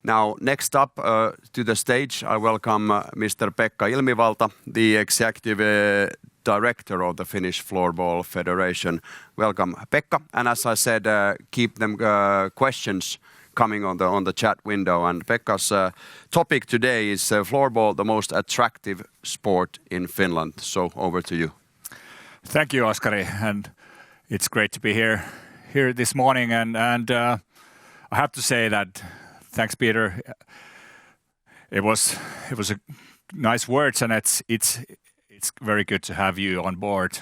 Now, next up to the stage, I welcome Mr. Pekka Ilmivalta, the Executive Director of the Finnish Floorball Federation. Welcome, Pekka. And as I said, keep them questions coming on the chat window. And Pekka's topic today is floorball, the most attractive sport in Finland. So over to you. Thank you, Oskari, and it's great to be here this morning. And I have to say that thanks, Peter. It was a nice words, and it's very good to have you on board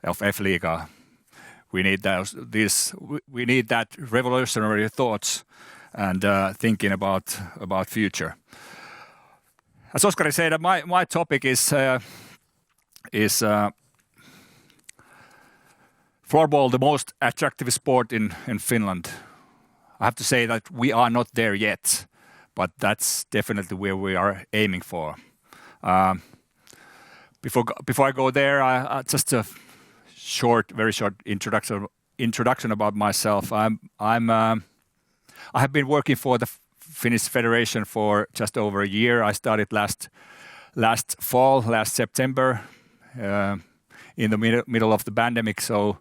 of F-Liiga. We need we need that revolutionary thoughts and thinking about future. As Oskari said, my topic is floorball, the most attractive sport in Finland. I have to say that we are not there yet, but that's definitely where we are aiming for. Before I go there, just a very short introduction about myself. I have been working for the Finnish Federation for just over a year. I started last September, in the middle of the pandemic. So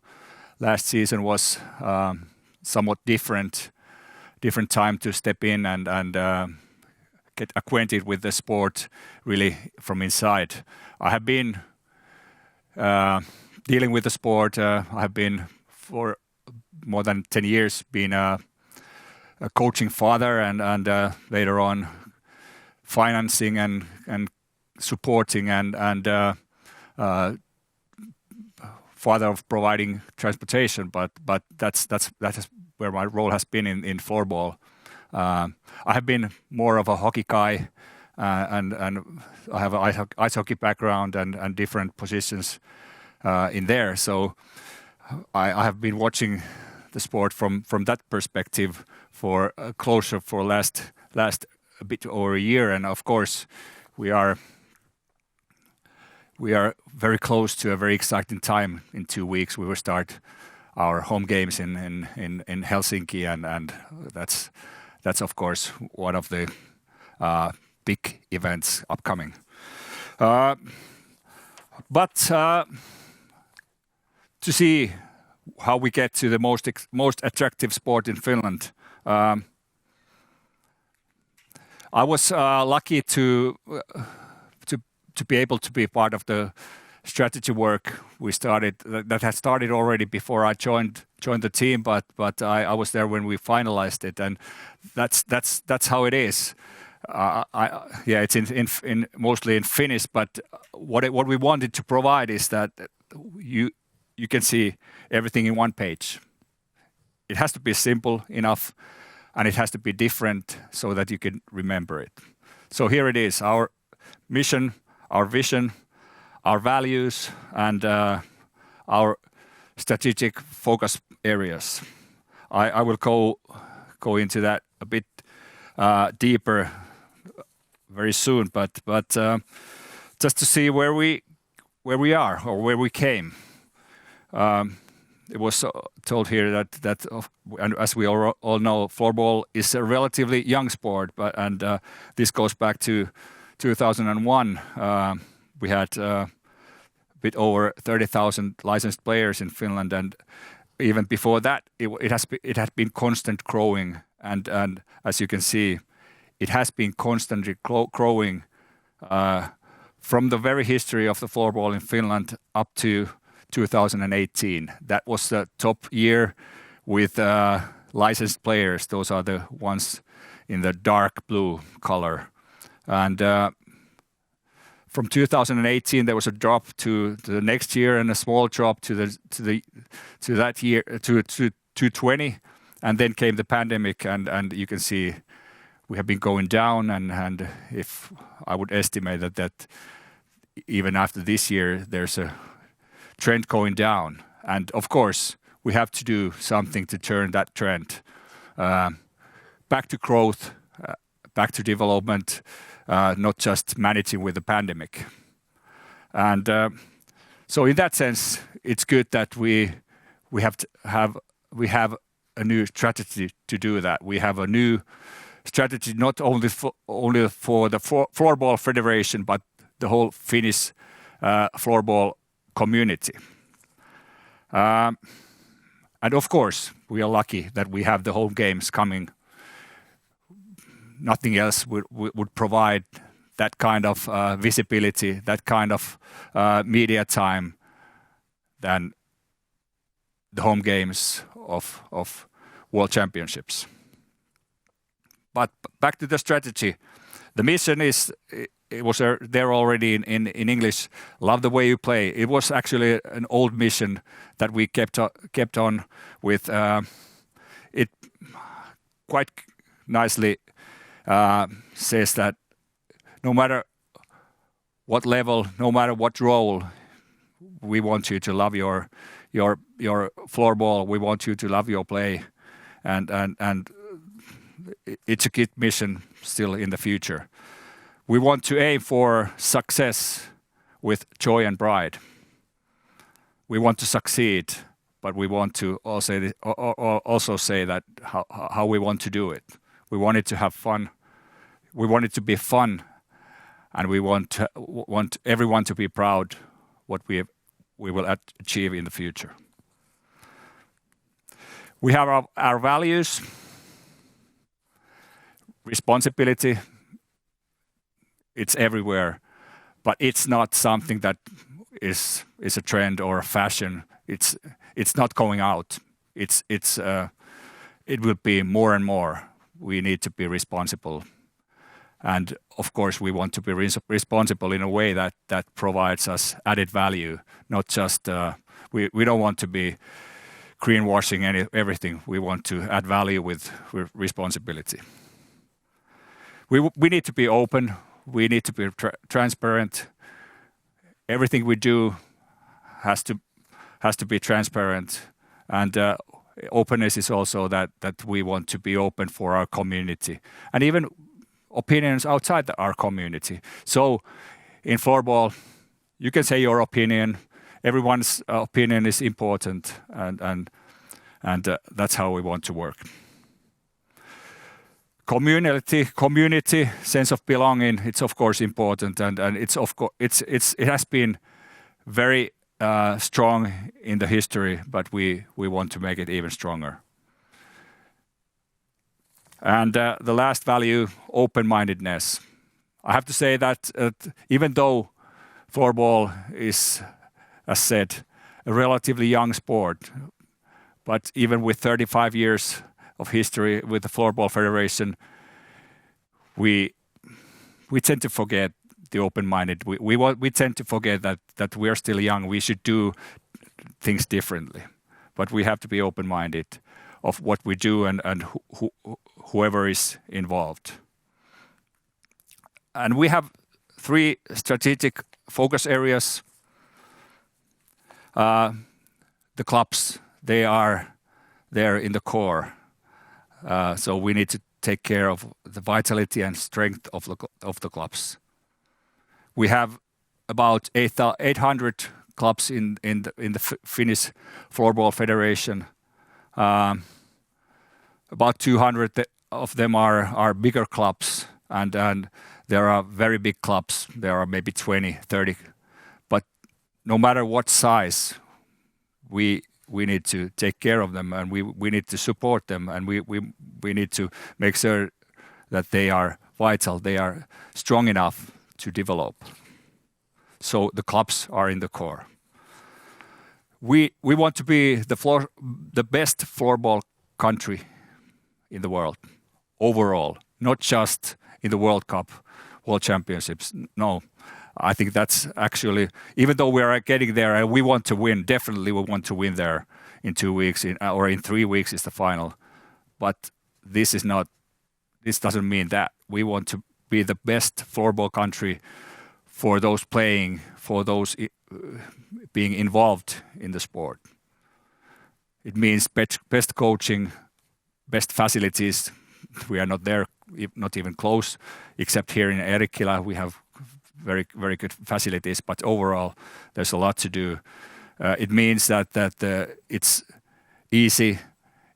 last season was somewhat different time to step in and get acquainted with the sport really from inside. I have been dealing with the sport. I have been for more than 10 years been a coaching father and later on financing and supporting and father of providing transportation, but that is where my role has been in floorball. I have been more of a hockey guy, and I have an ice hockey background and different positions in there. So I have been watching the sport from that perspective for closer for last a bit over a year, and of course we are very close to a very exciting time. In 2 weeks we will start our home games in Helsinki, and that's of course one of the big events upcoming. But to see how we get to the most attractive sport in Finland, I was lucky to be able to be part of the strategy work we started that had started already before I joined the team, but I was there when we finalized it, and that's how it is. It's in mostly in Finnish, but what we wanted to provide is that you can see everything in one page. It has to be simple enough, and it has to be different so that you can remember it. So here it is, our mission, our vision, our values, and our strategic focus areas. I will go into that a bit deeper very soon, but just to see where we are or where we came. It was told here that and as we all know, floorball is a relatively young sport, and this goes back to 2001. We had a bit over 30,000 licensed players in Finland, and even before that, it has been constant growing, and as you can see, it has been constantly growing from the very history of the floorball in Finland up to 2018. That was the top year with licensed players. Those are the ones in the dark blue color. And from 2018, there was a drop to the next year, and a small drop to that year to 2020, and then came the pandemic, and you can see we have been going down, and if I would estimate that even after this year, there's a trend going down. And of course, we have to do something to turn that trend back to growth, back to development, not just managing with the pandemic. And so in that sense, it's good that we have a new strategy to do that. We have a new strategy not only for the Floorball Federation, but the whole Finnish floorball community. And of course, we are lucky that we have the home games coming. Nothing else would provide that kind of visibility, that kind of media time than the home games of World Championships. But back to the strategy. The mission is, it was there already in English, love the way you play. It was actually an old mission that we kept on with. It quite nicely says that no matter what level, no matter what role, we want you to love your floorball. We want you to love your play, and it's a good mission still in the future. We want to aim for success with joy and pride. We want to succeed, but we want to also say that how we want to do it. We want it to have fun. We want it to be fun, and we want everyone to be proud what we will achieve in the future. We have our values, responsibility. It's everywhere, but it's not something that is a trend or a fashion. It's not going out. It will be more and more. We need to be responsible, and of course we want to be responsible in a way that provides us added value. Not just we don't want to be greenwashing everything. We want to add value with responsibility. We need to be open. We need to be transparent. Everything we do has to be transparent, and openness is also that we want to be open for our community and even opinions outside our community. So in floorball, you can say your opinion. Everyone's opinion is important, and that's how we want to work. Community, sense of belonging. It's of course important, and it has been very strong in the history, but we want to make it even stronger. And the last value, open-mindedness. I have to say that even though floorball is, as said, a relatively young sport, but even with 35 years of history with the Floorball Federation, we tend to forget the open-minded. We tend to forget that we are still young. We should do things differently, but we have to be open-minded of what we do and whoever is involved. And we have 3 strategic focus areas. The clubs, they are there in the core. So we need to take care of the vitality and strength of the clubs. We have about 800 clubs in the Finnish Floorball Federation. About 200 of them are bigger clubs, and there are very big clubs. There are maybe 20, 30. But no matter what size, we need to take care of them, and we need to support them, and we need to make sure that they are vital, they are strong enough to develop. So the clubs are in the core. We want to be the best floorball country in the world overall, not just in the World Cup, World Championships. No, I think that's actually, even though we are getting there and we want to win, definitely we want to win there in 2 weeks or in 3 weeks is the final. But this doesn't mean that. We want to be the best floorball country for those playing, for those being involved in the sport. It means best coaching, best facilities. We are not there, not even close, except here in Erikkilä. We have very, very good facilities, but overall, there's a lot to do. It means that it's easy,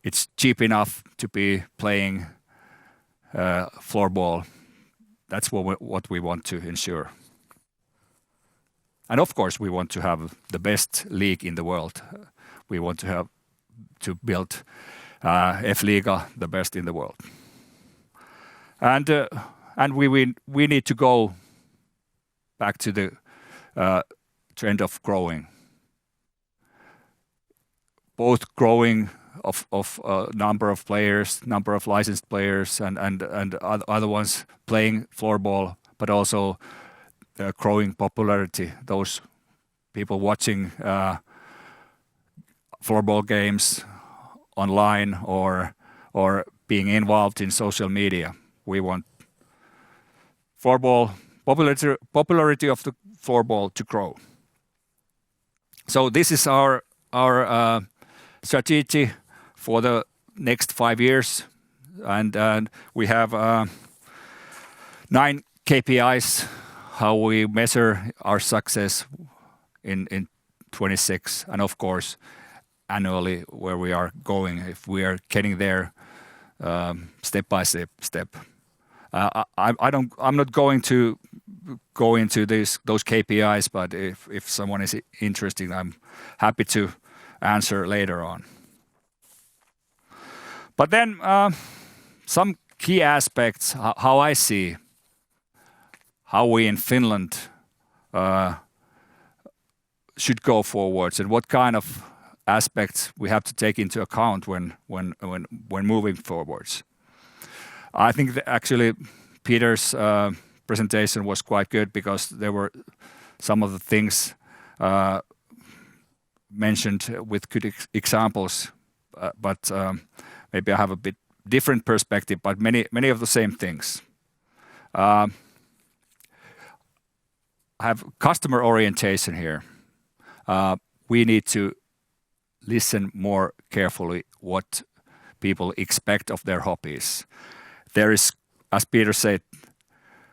it's cheap enough to be playing floorball. That's what we want to ensure. And of course, we want to have the best league in the world. We want to build F-Liga, the best in the world. And we need to go back to the trend of growing. Both growing of number of players, number of licensed players, and other ones playing floorball, but also growing popularity. Those people watching floorball games online or being involved in social media. We want floorball popularity of the floorball to grow. So this is our strategy for the next 5 years, and we have 9 KPIs how we measure our success in 26, and of course annually where we are going, if we are getting there step by step. I'm not going to go into those KPIs, but if someone is interested, I'm happy to answer later on. But then some key aspects, how I see how we in Finland should go forwards, and what kind of aspects we have to take into account when moving forwards. I think that actually Peter's presentation was quite good because there were some of the things mentioned with good examples, but maybe I have a bit different perspective, but many of the same things. I have customer orientation here. We need to listen more carefully what people expect of their hobbies. There is, as Peter said,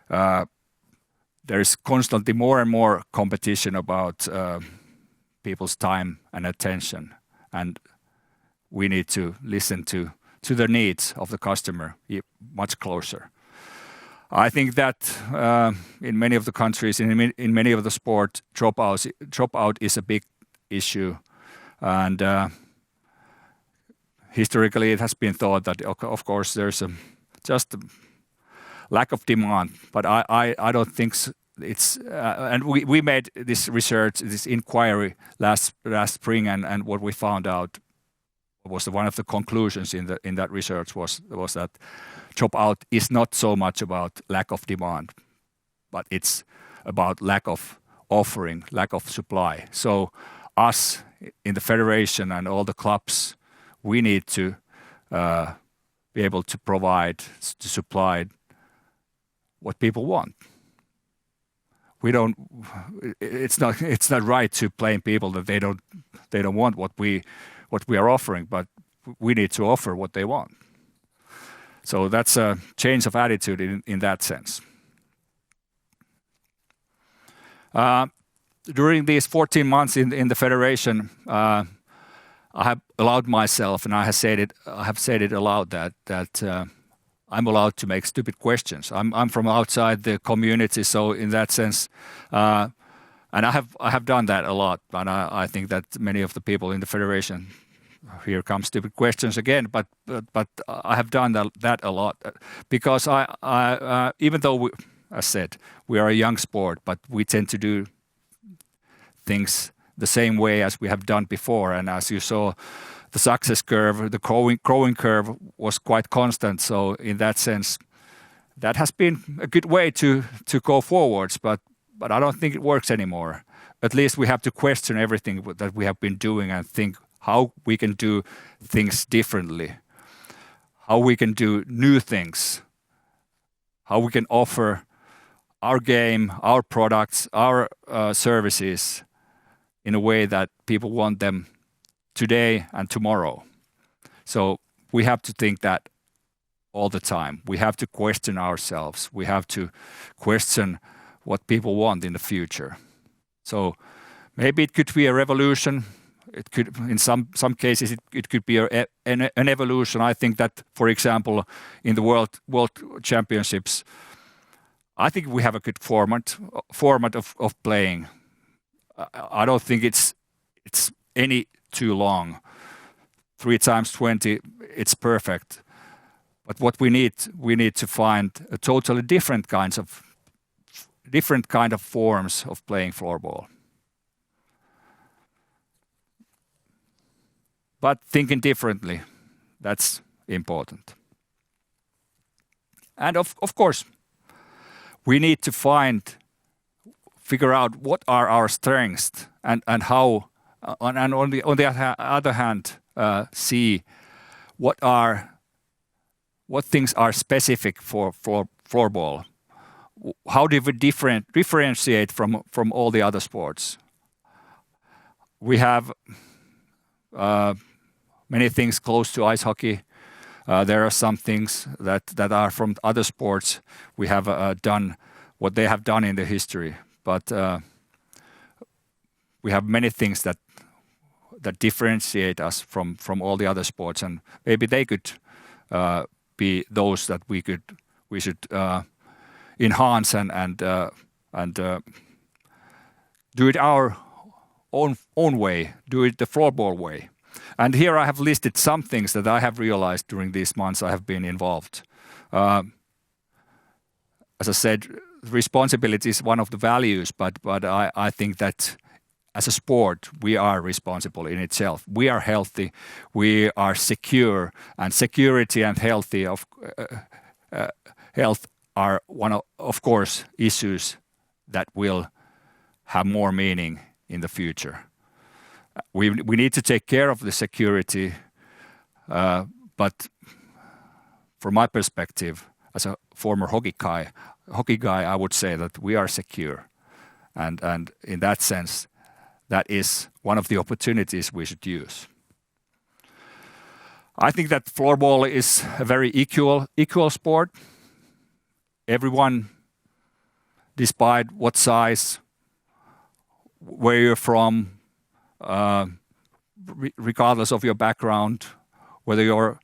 there is constantly more and more competition about people's time and attention, and we need to listen to the needs of the customer much closer. I think that in many of the countries, in many of the sport, dropout is a big issue, and historically it has been thought that of course there's just a lack of demand, but I don't think it's and we made this research, this inquiry last spring, and what we found out was one of the conclusions in that research was that dropout is not so much about lack of demand, but it's about lack of offering, lack of supply. So us in the federation and all the clubs, we need to be able to provide, to supply what people want. It's not right to blame people that they don't want what we are offering, but we need to offer what they want. So that's a change of attitude in that sense. During these 14 months in the federation, I have allowed myself, and I have said it aloud that I'm allowed to make stupid questions. I'm from outside the community, so in that sense, and I have done that a lot. And I think that many of the people in the federation, here come stupid questions again. But I have done that a lot because I even though as said we are a young sport, but we tend to do things the same way as we have done before. And as you saw, the success curve, the growing curve was quite constant. So in that sense, that has been a good way to go forwards. But I don't think it works anymore. At least we have to question everything that we have been doing and think how we can do things differently, how we can do new things, how we can offer our game, our products, our services in a way that people want them today and tomorrow. So we have to think that all the time. We have to question ourselves. We have to question what people want in the future. So maybe it could be a revolution it could, in some cases, it could be an evolution. I think that, for example, in the world championships, I think we have a good format of playing. I don't think it's any too long. 3 times 20, it's perfect. But what we need to find a totally different kind of forms of playing floorball. But thinking differently, that's important. And of course, we need to figure out what are our strengths and how, and on the other hand, see what things are specific for floorball. How do we differentiate from all the other sports? We have many things close to ice hockey. There are some things that are from other sports. We have done what they have done in the history, but we have many things that differentiate us from all the other sports, and maybe they could be those that we should enhance and do it our own way, do it the floorball way. And here I have listed some things that I have realized during these months I have been involved. As I said, responsibility is one of the values, but I think that as a sport, we are responsible in itself. We are healthy, we are secure, and security and health are one of course issues that will have more meaning in the future. We need to take care of the security, but from my perspective, as a former hockey guy, I would say that we are secure, and in that sense, that is one of the opportunities we should use. I think that floorball is a very equal sport. Everyone, despite what size, where you're from, regardless of your background, whether you're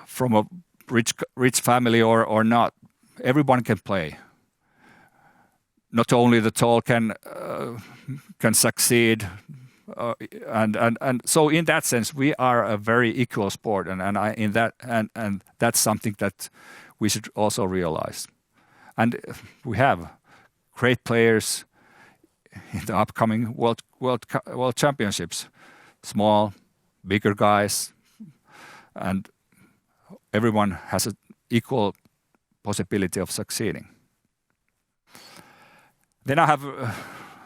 from a rich family or not, everyone can play. Not only the tall can succeed, and so in that sense we are a very equal sport, and that's something that we should also realize. And we have great players in the upcoming world championships, small, bigger guys, and everyone has an equal possibility of succeeding. Then I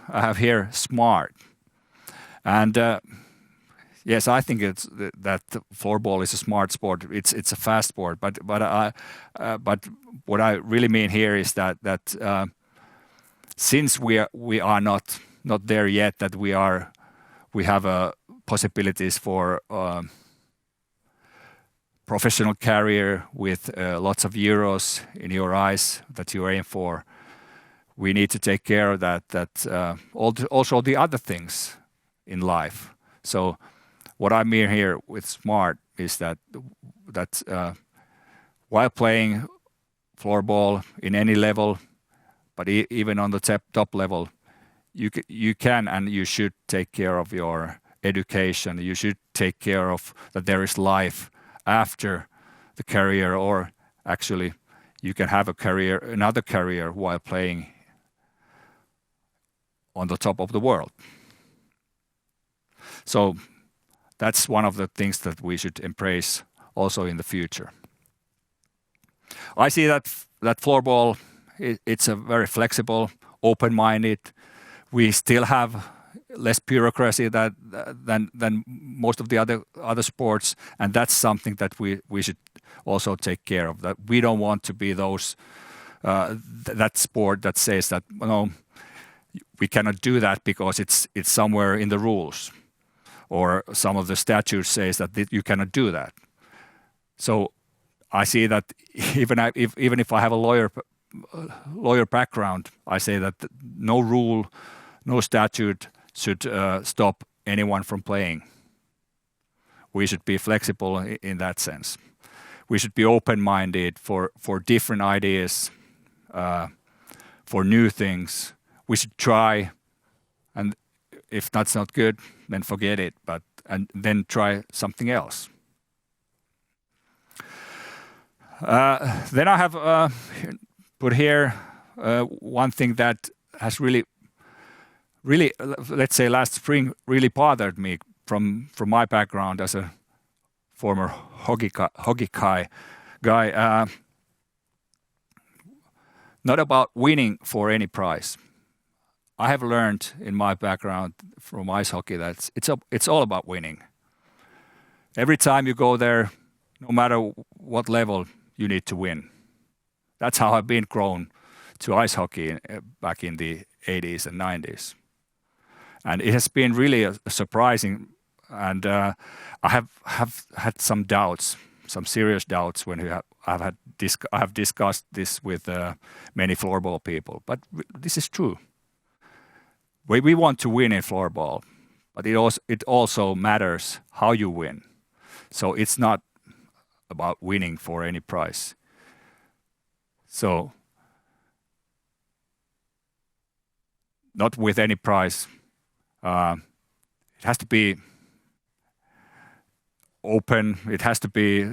have here smart, and yes, I think that floorball is a smart sport. It's a fast sport, but what I really mean here is that since we are not there yet, that we have possibilities for professional career with lots of euros in your eyes that you aim for. We need to take care of that also the other things in life. So what I mean here with smart is that while playing floorball in any level, but even on the top level, you can and you should take care of your education. You should take care of that there is life after the career, or actually you can have another career while playing on the top of the world. So that's one of the things that we should embrace also in the future. I see that floorball, it's a very flexible, open-minded. We still have less bureaucracy than most of the other sports, and that's something that we should also take care of. That we don't want to be those that sport that says that we cannot do that because it's somewhere in the rules, or some of the statutes says that you cannot do that. So I see that even if I have a lawyer background, I say that no rule, no statute should stop anyone from playing. We should be flexible in that sense. We should be open-minded for different ideas, for new things. We should try, and if that's not good, then forget it. And then try something else. Then I have put here one thing that has really, let's say, last spring really bothered me from my background as a former hockey guy. Not about winning for any prize. I have learned in my background from ice hockey that it's all about winning. Every time you go there, no matter what level, you need to win. That's how I've been grown to ice hockey back in the 80s and 90s. And it has been really surprising. And I have had some doubts, some serious doubts when I have discussed this with many floorball people. But this is true. We want to win in floorball, but it also matters how you win. So it's not about winning for any price. So not with any price. It has to be open. It has to be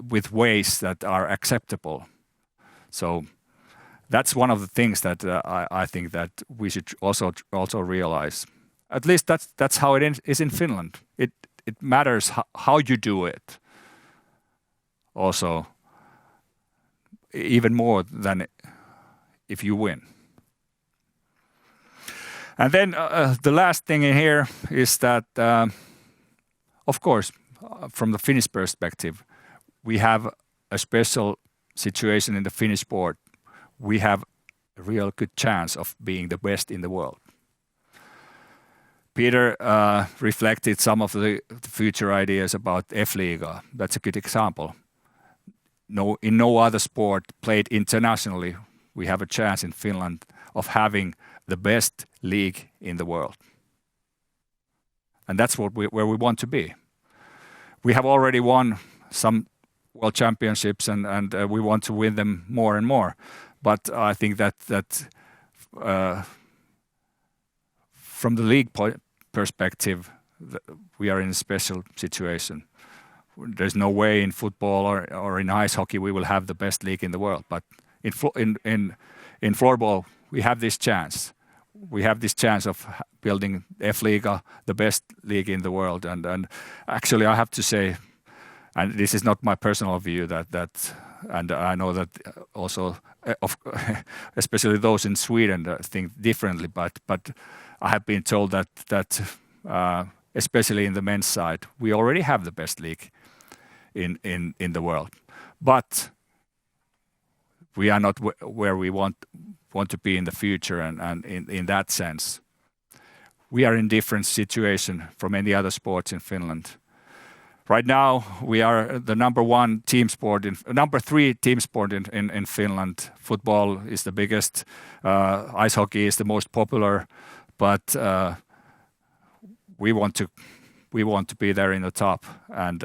with ways that are acceptable. So that's one of the things that I think that we should also realize. At least that's how it is in Finland. It matters how you do it. Also, even more than if you win. And then the last thing in here is that, of course, from the Finnish perspective, we have a special situation in the Finnish sport. We have a real good chance of being the best in the world. Peter reflected some of the future ideas about F-Liiga. That's a good example. In no other sport played internationally, we have a chance in Finland of having the best league in the world. And that's where we want to be. We have already won some world championships and we want to win them more and more. But I think that from the league perspective, we are in a special situation. There's no way in football or in ice hockey we will have the best league in the world. But in floorball, we have this chance. We have this chance of building F-Liiga, the best league in the world. And actually, I have to say, and this is not my personal view, that and I know that also, especially those in Sweden think differently. But I have been told that especially in the men's side, we already have the best league in the world. But we are not where we want to be in the future, and in that sense, we are in different situation from any other sports in Finland. Right now, we are the number 3 team sport in Finland. Football is the biggest. Ice hockey is the most popular, but we want to be there in the top, and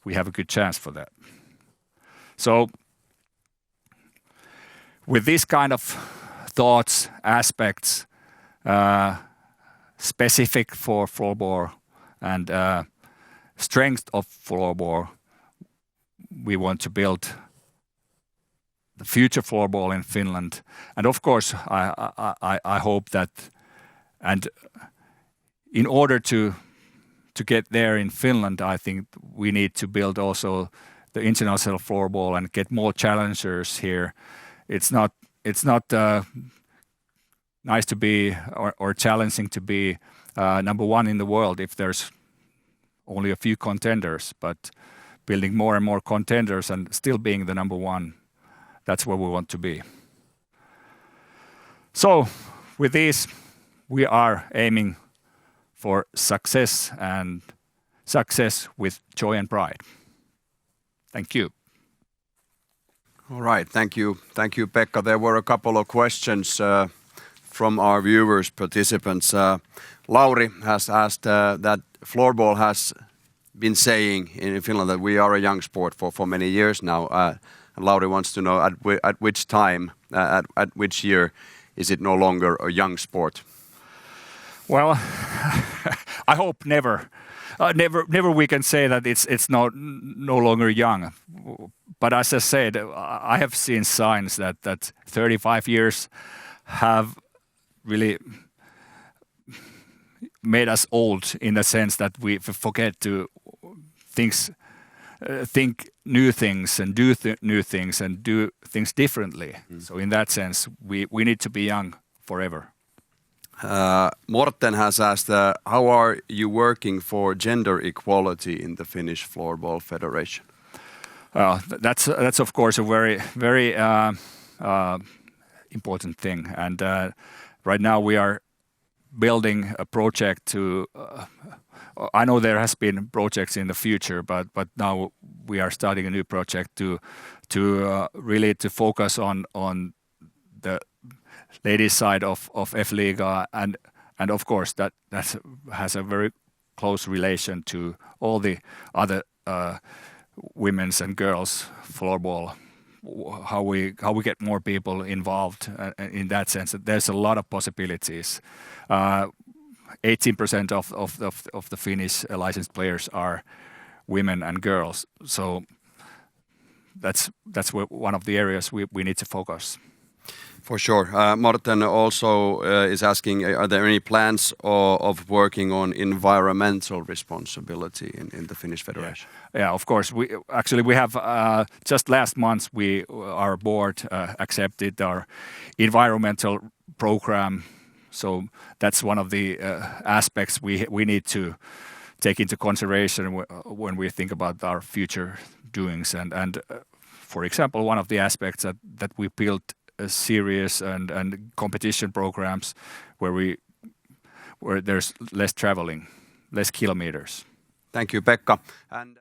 we have a good chance for that. So, with this kind of thoughts, aspects, specific for floorball and strength of floorball, we want to build the future floorball in Finland. And of course, I hope that, and in order to get there in Finland, I think we need to build also the international floorball and get more challengers here. It's not nice to be or challenging to be number 1 in the world if there's only a few contenders, but building more and more contenders and still being the number 1, that's where we want to be. So with this, we are aiming for success, and success with joy and pride. Thank you. All right, thank you, Pekka. There were a couple of questions from our viewers, participants. Lauri has asked that floorball has been saying in Finland that we are a young sport for many years now. And Lauri wants to know at which time, at which year is it no longer a young sport? Well, I hope never. Never we can say that it's no longer young. But as I said, I have seen signs that 35 years have really made us old in the sense that we forget to think new things and do new things and do things differently. So in that sense, we need to be young forever. Morten has asked, how are you working for gender equality in the Finnish Floorball Federation? That's of course a very important thing, and right now we are building a project to. I know there has been projects in the future, but now we are starting a new project to really to focus on the ladies side of F-Liga, and of course that has a very close relation to all the other women's and girls floorball. How we get more people involved in that sense. There's a lot of possibilities. 18% of the Finnish licensed players are women and girls, so that's one of the areas we need to focus. For sure. Morten also is asking, are there any plans of working on environmental responsibility in the Finnish Federation? Yeah, of course. We have just last month our board accepted our environmental program. So that's one of the aspects we need to take into consideration when we think about our future doings. And for example, one of the aspects that we built serious and competition programs where there's less traveling, less kilometers. Thank you, Pekka. And